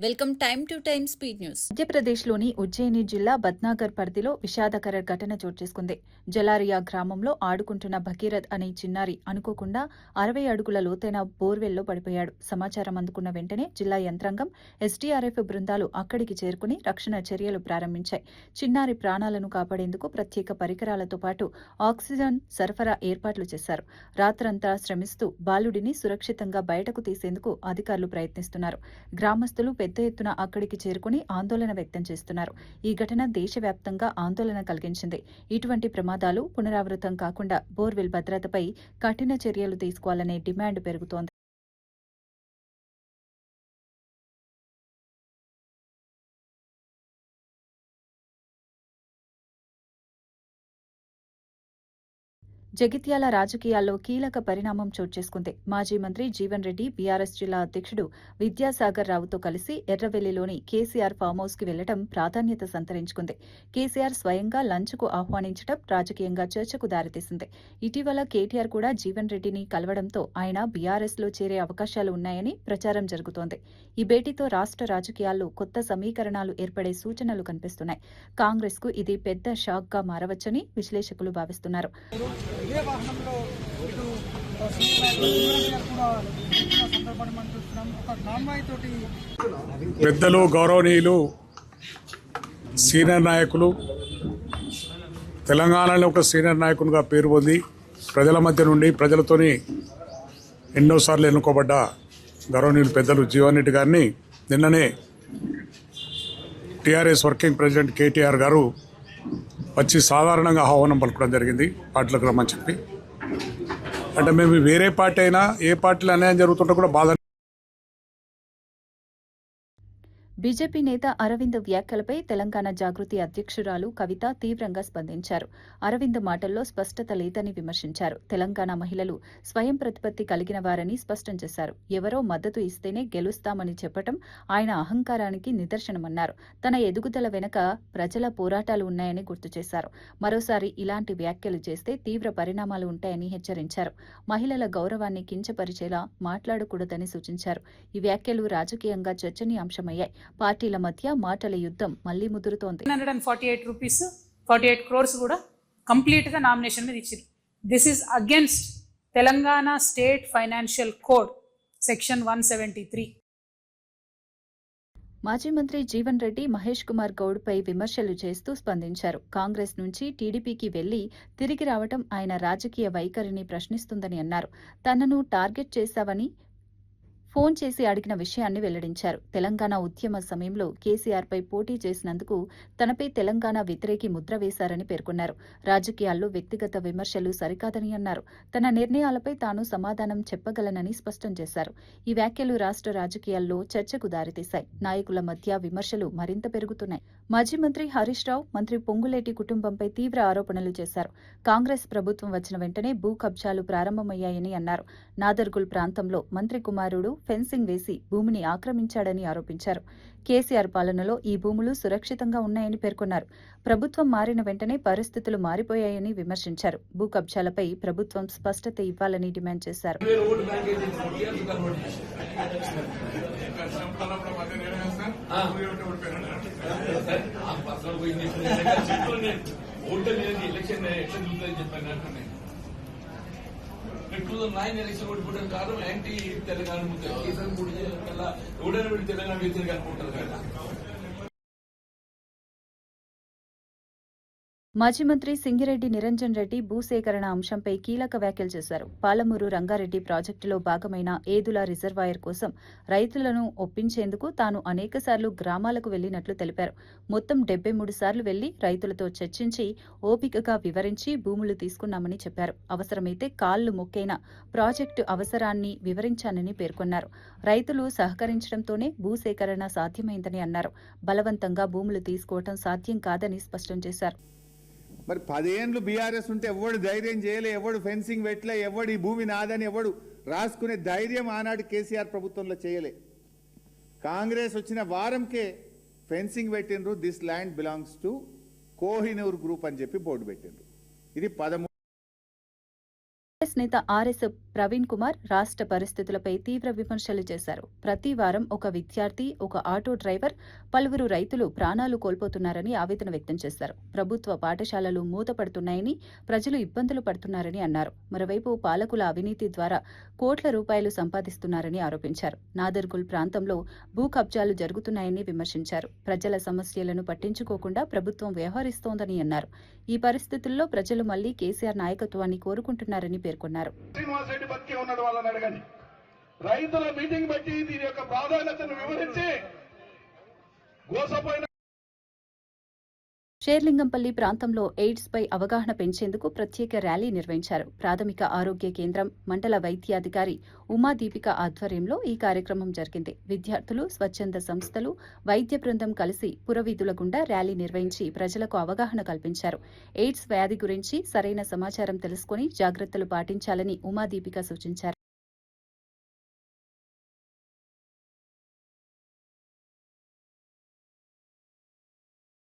Welcome time speed news. మధ్యప్రదేశ్లోని ఉజ్జయిని జిల్లా బద్నాగర్ పరిధిలో విషాదకర ఘటన చోటు చేసుకుంది. జలారియా గ్రామంలో ఆడుకుంటున్న భగీరథ్ అనే చిన్నారి అనుకోకుండా 60 అడుగుల లోతైన బోర్వెల్లో పడిపోయాడు. సమాచారం అందుకున్న వెంటనే జిల్లా యంత్రాంగం, ఎస్డీఆర్ఎఫ్ బృందాలు అక్కడికి చేరుకుని రక్షణ చర్యలు ప్రారంభించాయి. చిన్నారి ప్రాణాలను కాపాడేందుకు ప్రత్యేక పరికరాలతో పాటు ఆక్సిజన్ సరఫరా ఏర్పాట్లు చేశారు. రాత్రంతా శ్రమిస్తూ బాలుడిని సురక్షితంగా బయటకు తీసేందుకు అధికారులు ప్రయత్నిస్తున్నారు. గ్రామస్తులు పెద్ద ఎత్తున అక్కడికి చేరుకుని ఆందోళన వ్యక్తం చేస్తున్నారు. ఈ ఘటన దేశవ్యాప్తంగా ఆందోళన కలిగించింది. ఇటువంటి ప్రమాదాలు పునరావృతం కాకుండా బోర్వెల్ భద్రతపై కఠిన చర్యలు తీసుకోవాలనే డిమాండ్ పెరుగుతోంది. జగిత్యాల రాజకీయాల్లో కీలక పరిణామం చోటు చేసుకుంది. మాజీ మంత్రి జీవన్ రెడ్డి బీఆర్ఎస్ జిల్లా అధ్యక్షుడు విద్యాసాగర్ రావుతో కలిసి ఎర్రవెల్లిలోని కేసీఆర్ ఫామ్ హౌస్ కి వెళ్లడం ప్రాధాన్యత సంతరించుకుంది. కేసీఆర్ స్వయంగా లంచ్కు ఆహ్వానించడం రాజకీయంగా చర్చకు దారితీసింది. ఇటీవల కేటీఆర్ కూడా జీవన్ రెడ్డిని కలవడంతో ఆయన బీఆర్ఎస్ లో చేరే అవకాశాలు ఉన్నాయని ప్రచారం జరుగుతోంది. ఈ భేటీతో రాష్ట్ర రాజకీయాల్లో కొత్త సమీకరణాలు ఏర్పడే సూచనలు కనిపిస్తున్నాయి. కాంగ్రెస్ కు ఇది పెద్ద షాక్ గా మారవచ్చని విశ్లేషకులు భావిస్తున్నారు. పెద్దలు, గౌరవనీయులు, సీనియర్ నాయకులు, తెలంగాణలో ఒక సీనియర్ నాయకునిగా పేరు పొంది ప్రజల మధ్య నుండి ప్రజలతోని ఎన్నోసార్లు ఎన్నుకోబడ్డ గౌరవనీయులు పెద్దలు జీవన్ రెడ్డి గారిని నిన్ననే టీఆర్ఎస్ వర్కింగ్ ప్రెసిడెంట్ కేటీఆర్ గారు వచ్చి సాధారణంగా ఆహ్వానం పలకడం జరిగింది. పార్టీలకు రమ్మని చెప్పి. అంటే మేము వేరే పార్టీ అయినా ఏ పార్టీలో అన్యాయం జరుగుతుంటే కూడా బాధ. బీజేపీ నేత అరవింద్ వ్యాఖ్యలపై తెలంగాణ జాగృతి అధ్యక్షురాలు కవిత తీవ్రంగా స్పందించారు. అరవింద్ మాటల్లో స్పష్టత లేదని విమర్శించారు. తెలంగాణ మహిళలు స్వయం ప్రతిపత్తి కలిగిన వారని స్పష్టం చేశారు. ఎవరో మద్దతు ఇస్తేనే గెలుస్తామని చెప్పటం ఆయన అహంకారానికి నిదర్శనమన్నారు. తన ఎదుగుదల వెనుక ప్రజల పోరాటాలు ఉన్నాయని గుర్తు చేశారు. మరోసారి ఇలాంటి వ్యాఖ్యలు చేస్తే తీవ్ర పరిణామాలు ఉంటాయని హెచ్చరించారు. మహిళల గౌరవాన్ని కించపరిచేలా మాట్లాడకూడదని సూచించారు. ఈ వ్యాఖ్యలు రాజకీయంగా చర్చనీయాంశమయ్యాయి. పార్టీల మధ్య మాటల యుద్ధం మళ్లీ ముదురుతోంది. 148 రూపీస్ 48 crores కూడా కంప్లీట్ గా నామినేషన్ మీద ఇచ్చింది. This is against Telangana state financial code section 173. మాజీ మంత్రి జీవన్ రెడ్డి మహేష్ కుమార్ గౌడ్పై విమర్శలు చేస్తూ స్పందించారు. కాంగ్రెస్ నుంచి టీడీపీకి వెళ్లి తిరిగి రావడం ఆయన రాజకీయ వైఖరిని ప్రశ్నిస్తుందని అన్నారు. తనను టార్గెట్ చేశావని ఫోన్ చేసి అడిగిన విషయాన్ని వెల్లడించారు. తెలంగాణ ఉద్యమ సమయంలో కేసీఆర్పై పోటీ చేసినందుకు తనపై తెలంగాణ వ్యతిరేకి ముద్ర వేశారని పేర్కొన్నారు. రాజకీయాల్లో వ్యక్తిగత విమర్శలు సరికాదని అన్నారు. తన నిర్ణయాలపై తాను సమాధానం చెప్పగలనని స్పష్టం చేశారు. ఈ వ్యాఖ్యలు రాష్ట్ర రాజకీయాల్లో చర్చకు దారితీశాయి. నాయకుల మధ్య విమర్శలు మరింత పెరుగుతున్నాయి. మాజీ మంత్రి హరీష్ రావు, మంత్రి పొంగులేటి కుటుంబంపై తీవ్ర ఆరోపణలు చేశారు. కాంగ్రెస్ ప్రభుత్వం వచ్చిన వెంటనే భూ కబ్జాలు ప్రారంభమయ్యాయని అన్నారు. నాదర్గుల్ ప్రాంతంలో మంత్రి కుమారుడు ఫెన్సింగ్ వేసి భూమిని ఆక్రమించాడని ఆరోపించారు. కేసీఆర్ పాలనలో ఈ భూములు సురక్షితంగా ఉన్నాయని పేర్కొన్నారు. ప్రభుత్వం మారిన వెంటనే పరిస్థితులు మారిపోయాయని విమర్శించారు. భూ కబ్జాలపై ప్రభుత్వం స్పష్టత ఇవ్వాలని డిమాండ్ చేశారు. ఎలక్షన్ ఓడిపోవడానికి కారణం యాంటీ తెలంగాణ కేసీఆర్ కూడా ఎవడైనా తెలంగాణ వ్యతిరేకంగా అనుకుంటారు కదా. మాజీ మంత్రి సింగిరెడ్డి నిరంజన్ రెడ్డి భూసేకరణ అంశంపై కీలక వ్యాఖ్యలు చేశారు. పాలమూరు రంగారెడ్డి ప్రాజెక్టులో భాగమైన ఏదుల రిజర్వాయర్ కోసం రైతులను ఒప్పించేందుకు తాను అనేకసార్లు గ్రామాలకు వెళ్లినట్లు తెలిపారు. మొత్తం 73 సార్లు వెళ్లి రైతులతో చర్చించి ఓపికగా వివరించి భూములు తీసుకున్నామని చెప్పారు. అవసరమైతే కాళ్లు మొక్కైన ప్రాజెక్టు అవసరాన్ని వివరించానని పేర్కొన్నారు. రైతులు సహకరించడంతోనే భూసేకరణ సాధ్యమైందని అన్నారు. బలవంతంగా భూములు తీసుకోవడం సాధ్యం కాదని స్పష్టం చేశారు. మరి 10 ఏళ్ళు బీఆర్ఎస్ ఉంటే ఎవడు ధైర్యం చేయలే, ఎవడు ఫెన్సింగ్ పెట్టలే, ఎవడు ఈ భూమి నాదని ఎవడు రాసుకునే ధైర్యం ఆనాడు కేసీఆర్ ప్రభుత్వంలో చేయలే. కాంగ్రెస్ వచ్చిన వారంకే ఫెన్సింగ్ పెట్టిండ్రు. This land belongs to Kohinoor group అని చెప్పి బోర్డు పెట్టిండ్రు. ఇది 13 కాంగ్రెస్ నేత ఆర్ఎస్ ప్రవీణ్ కుమార్ రాష్ట్ర పరిస్థితులపై తీవ్ర విమర్శలు చేశారు. ప్రతి వారం ఒక విద్యార్థి, ఒక ఆటో డ్రైవర్, పలువురు రైతులు ప్రాణాలు కోల్పోతున్నారని ఆవేదన వ్యక్తం చేశారు. ప్రభుత్వ పాఠశాలలు మూతపడుతున్నాయని, ప్రజలు ఇబ్బందులు పడుతున్నారని అన్నారు. మరోవైపు పాలకుల అవినీతి ద్వారా కోట్ల రూపాయలు సంపాదిస్తున్నారని ఆరోపించారు. నాదర్గుల్ ప్రాంతంలో భూ కబ్జాలు జరుగుతున్నాయని విమర్శించారు. ప్రజల సమస్యలను పట్టించుకోకుండా ప్రభుత్వం వ్యవహరిస్తోందని అన్నారు. ఈ పరిస్థితుల్లో ప్రజలు మళ్లీ కేసీఆర్ నాయకత్వాన్ని కోరుకుంటున్నారని పేర్కొన్నారు. శ్రీనివాస్ రెడ్డి బతికే ఉన్నాడు, వాళ్ళని అడగండి. రైతుల మీటింగ్ బట్టి దీని యొక్క ప్రాధాన్యతను వివరించి గోసపోయిన షేర్లింగంపల్లి ప్రాంతంలో ఎయిడ్స్ పై అవగాహన పెంచేందుకు ప్రత్యేక ర్యాలీ నిర్వహించారు. ప్రాథమిక ఆరోగ్య కేంద్రం మండల వైద్యాధికారి ఉమాదీపిక ఆధ్వర్యంలో ఈ కార్యక్రమం జరిగింది. విద్యార్థులు, స్వచ్ఛంద సంస్థలు, వైద్య బృందం కలిసి పురవీధుల గుండా ర్యాలీ నిర్వహించి ప్రజలకు అవగాహన కల్పించారు. ఎయిడ్స్ వ్యాధి గురించి సరైన సమాచారం తెలుసుకుని జాగ్రత్తలు పాటించాలని ఉమాదీపిక సూచించారు.